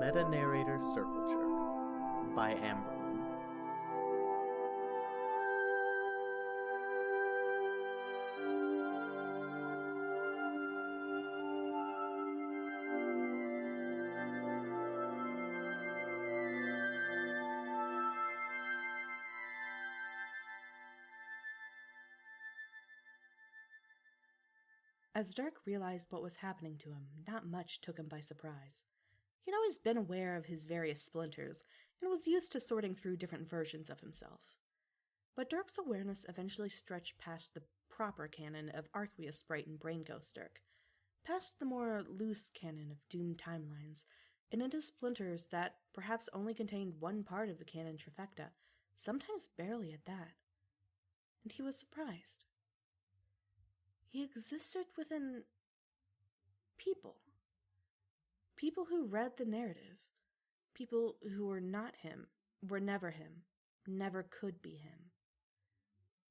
Metanarrator Circle Jerk by Ambrolen. As Dirk realized what was happening to him, not much took him by surprise. He'd always been aware of his various splinters, and was used to sorting through different versions of himself. But Dirk's awareness eventually stretched past the proper canon of Arceus Sprite and Brain Ghost Dirk, past the more loose canon of doomed timelines, and into splinters that perhaps only contained one part of the canon trifecta, sometimes barely at that. And he was surprised. He existed within people. People who read the narrative. People who were not him, were never him, never could be him.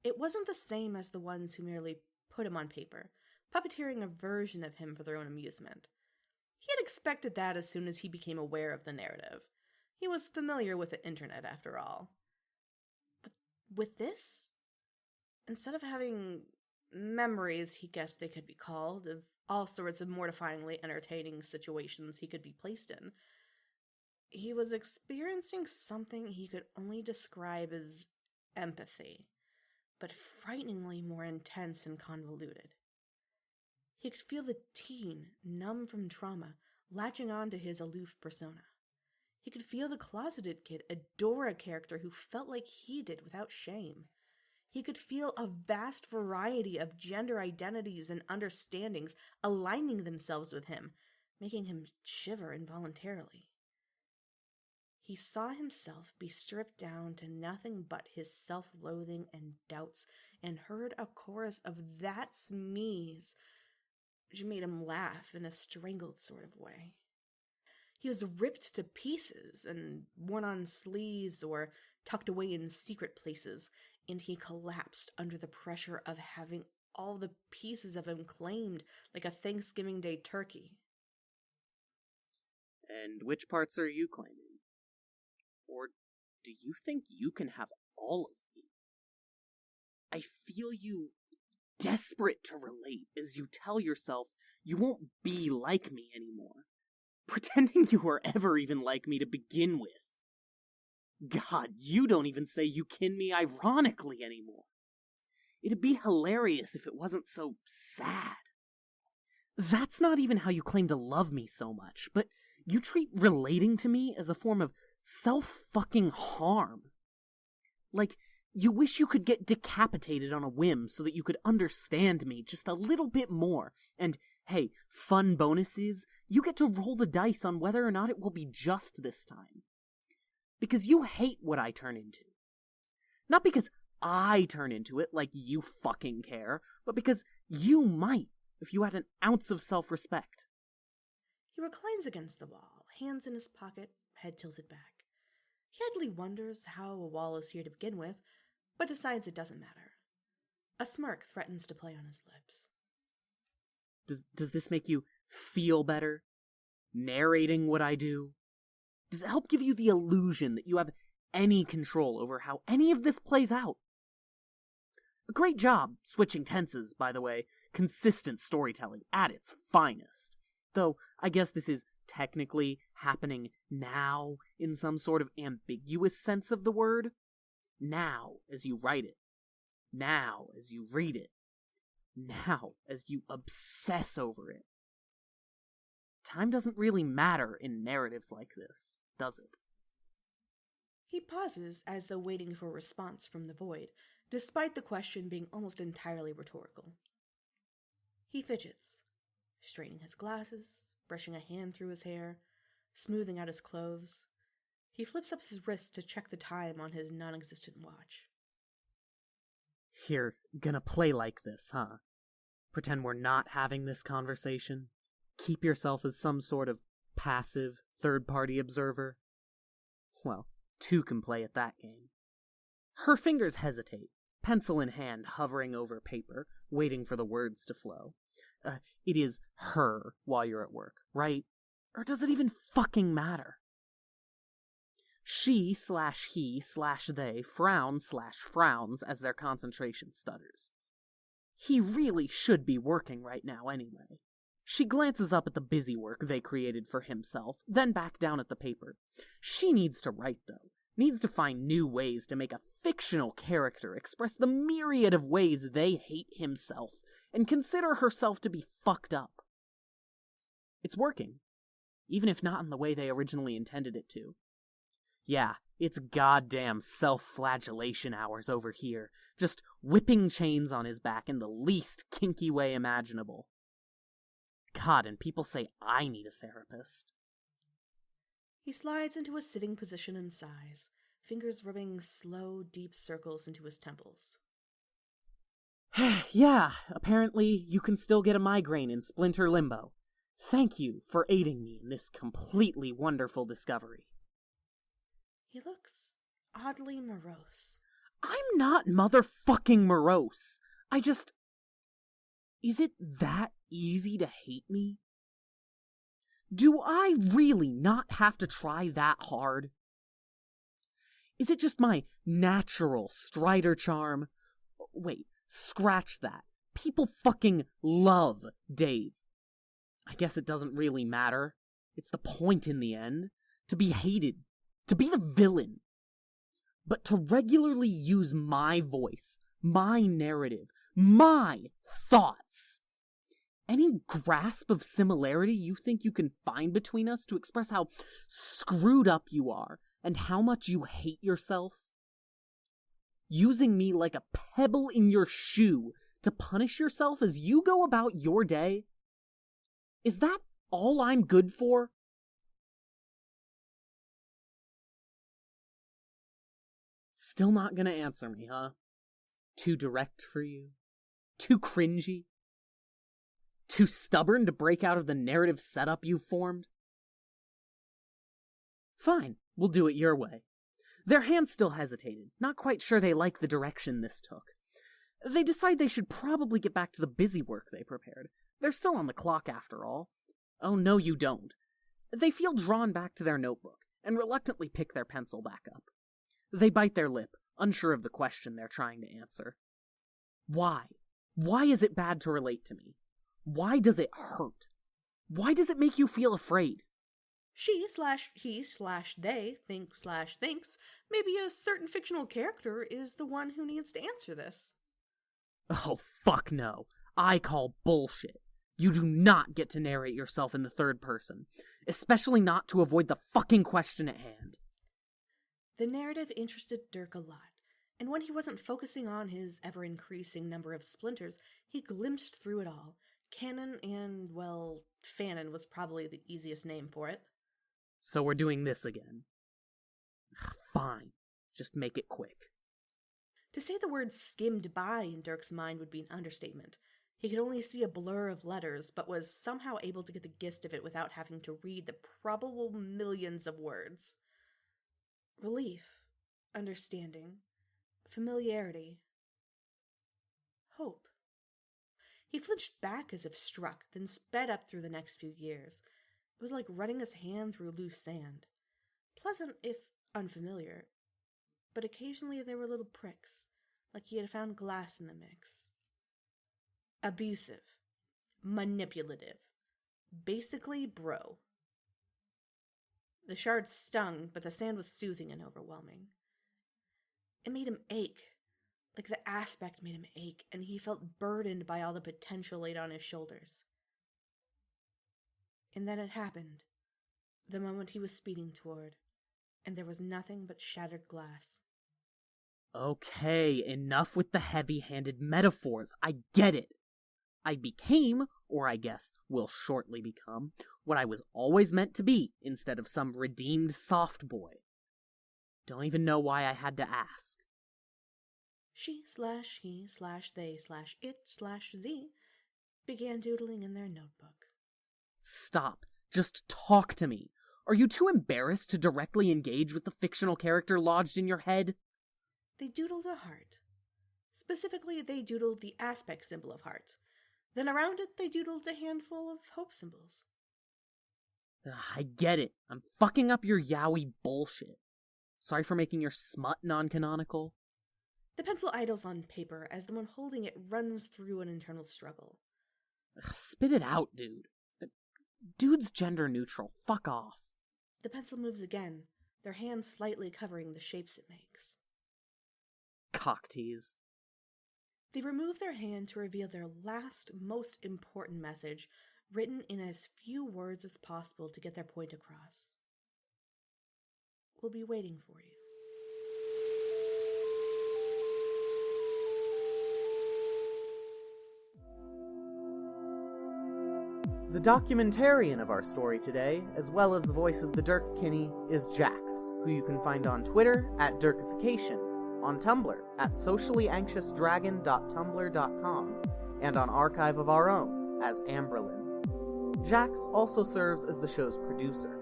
It wasn't the same as the ones who merely put him on paper, puppeteering a version of him for their own amusement. He had expected that as soon as he became aware of the narrative. He was familiar with the internet, after all. But with this? Instead of having memories, he guessed they could be called, of all sorts of mortifyingly entertaining situations he could be placed in, he was experiencing something he could only describe as empathy, but frighteningly more intense and convoluted. He could feel the teen, numb from trauma, latching on to his aloof persona. He could feel the closeted kid adore a character who felt like he did without shame. He could feel a vast variety of gender identities and understandings aligning themselves with him, making him shiver involuntarily. He saw himself be stripped down to nothing but his self-loathing and doubts, and heard a chorus of "That's me's," which made him laugh in a strangled sort of way. He was ripped to pieces and worn on sleeves or tucked away in secret places, and he collapsed under the pressure of having all the pieces of him claimed like a Thanksgiving Day turkey. And which parts are you claiming? Or do you think you can have all of me? I feel you desperate to relate as you tell yourself you won't be like me anymore, pretending you were ever even like me to begin with. God, you don't even say you kin me ironically anymore. It'd be hilarious if it wasn't so sad. That's not even how you claim to love me so much, but you treat relating to me as a form of self-fucking harm. Like, you wish you could get decapitated on a whim so that you could understand me just a little bit more. And, hey, fun bonus is, you get to roll the dice on whether or not it will be just this time. Because you hate what I turn into. Not because I turn into it like you fucking care, but because you might if you had an ounce of self-respect. He reclines against the wall, hands in his pocket, head tilted back. He idly wonders how a wall is here to begin with, but decides it doesn't matter. A smirk threatens to play on his lips. Does this make you feel better? Narrating what I do? Does it help give you the illusion that you have any control over how any of this plays out? A great job switching tenses, by the way. Consistent storytelling at its finest. Though, I guess this is technically happening now in some sort of ambiguous sense of the word. Now, as you write it. Now, as you read it. Now, as you obsess over it. Time doesn't really matter in narratives like this, does it? He pauses as though waiting for a response from the void, despite the question being almost entirely rhetorical. He fidgets, straightening his glasses, brushing a hand through his hair, smoothing out his clothes. He flips up his wrist to check the time on his non-existent watch. You're gonna play like this, huh? Pretend we're not having this conversation? Keep yourself as some sort of passive, third-party observer? Well, two can play at that game. Her fingers hesitate, pencil in hand hovering over paper, waiting for the words to flow. It is her while you're at work, right? Or does it even fucking matter? She/he/they frown/frowns as their concentration stutters. He really should be working right now anyway. She glances up at the busy work they created for himself, then back down at the paper. She needs to write, though. Needs to find new ways to make a fictional character express the myriad of ways they hate himself and consider herself to be fucked up. It's working, even if not in the way they originally intended it to. Yeah, it's goddamn self-flagellation hours over here, just whipping chains on his back in the least kinky way imaginable. God, and people say I need a therapist. He slides into a sitting position and sighs, fingers rubbing slow, deep circles into his temples. Yeah, apparently you can still get a migraine in splinter limbo. Thank you for aiding me in this completely wonderful discovery. He looks oddly morose. I'm not motherfucking morose. Is it that easy to hate me? Do I really not have to try that hard? Is it just my natural Strider charm? Wait, scratch that. People fucking love Dave. I guess it doesn't really matter. It's the point in the end. To be hated. To be the villain. But to regularly use my voice, my narrative, my thoughts. Any grasp of similarity you think you can find between us to express how screwed up you are and how much you hate yourself? Using me like a pebble in your shoe to punish yourself as you go about your day? Is that all I'm good for? Still not gonna answer me, huh? Too direct for you? Too cringy? Too stubborn to break out of the narrative setup you've formed? Fine, we'll do it your way. Their hands still hesitated, not quite sure they like the direction this took. They decide they should probably get back to the busy work they prepared. They're still on the clock, after all. Oh, no, you don't. They feel drawn back to their notebook, and reluctantly pick their pencil back up. They bite their lip, unsure of the question they're trying to answer. Why? Why is it bad to relate to me? Why does it hurt? Why does it make you feel afraid? She/he/they thinks maybe a certain fictional character is the one who needs to answer this. Oh, fuck no. I call bullshit. You do not get to narrate yourself in the third person, especially not to avoid the fucking question at hand. The narrative interested Dirk a lot, and when he wasn't focusing on his ever-increasing number of splinters, he glimpsed through it all. Canon and, well, Fanon was probably the easiest name for it. So we're doing this again. Fine. Just make it quick. To say the word skimmed by in Dirk's mind would be an understatement. He could only see a blur of letters, but was somehow able to get the gist of it without having to read the probable millions of words. Relief, understanding, familiarity, hope. He flinched back as if struck, then sped up through the next few years. It was like running his hand through loose sand. Pleasant, if unfamiliar. But occasionally there were little pricks, like he had found glass in the mix. Abusive. Manipulative. Basically, bro. The shards stung, but the sand was soothing and overwhelming. It made him ache. Like the aspect made him ache, and he felt burdened by all the potential laid on his shoulders. And then it happened. The moment he was speeding toward, and there was nothing but shattered glass. Okay, enough with the heavy-handed metaphors. I get it. I became, or I guess will shortly become, what I was always meant to be, instead of some redeemed soft boy. Don't even know why I had to ask. She/he/they/it/z began doodling in their notebook. Stop. Just talk to me. Are you too embarrassed to directly engage with the fictional character lodged in your head? They doodled a heart. Specifically, they doodled the aspect symbol of heart. Then around it, they doodled a handful of hope symbols. I get it. I'm fucking up your yaoi bullshit. Sorry for making your smut non-canonical. The pencil idles on paper as the one holding it runs through an internal struggle. Ugh, spit it out, dude. Dude's gender neutral. Fuck off. The pencil moves again, their hand slightly covering the shapes it makes. Cock tease. They remove their hand to reveal their last, most important message, written in as few words as possible to get their point across. We'll be waiting for you. The documentarian of our story today, as well as the voice of the Dirk Kinney, is Jax, who you can find on Twitter at Dirkification, on Tumblr at sociallyanxiousdragon.tumblr.com, and on Archive of Our Own as Ambrolen. Jax also serves as the show's producer.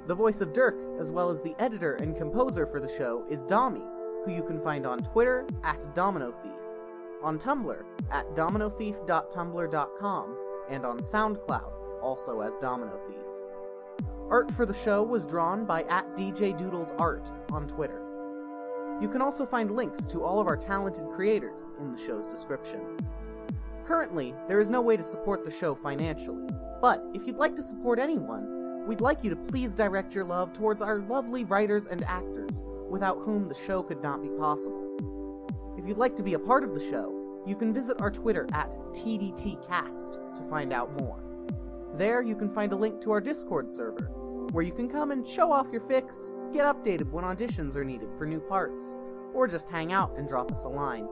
The voice of Dirk, as well as the editor and composer for the show, is Dami, who you can find on Twitter at DominoThief, on Tumblr at dominothief.tumblr.com, and on SoundCloud, also as Domino Thief. Art for the show was drawn by @DJDoodlesArt on Twitter. You can also find links to all of our talented creators in the show's description. Currently, there is no way to support the show financially, but if you'd like to support anyone, we'd like you to please direct your love towards our lovely writers and actors, without whom the show could not be possible. If you'd like to be a part of the show, you can visit our Twitter at TDTcast to find out more. There you can find a link to our Discord server, where you can come and show off your fics, get updated when auditions are needed for new parts, or just hang out and drop us a line.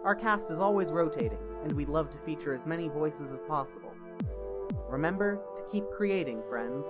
Our cast is always rotating, and we'd love to feature as many voices as possible. Remember to keep creating, friends.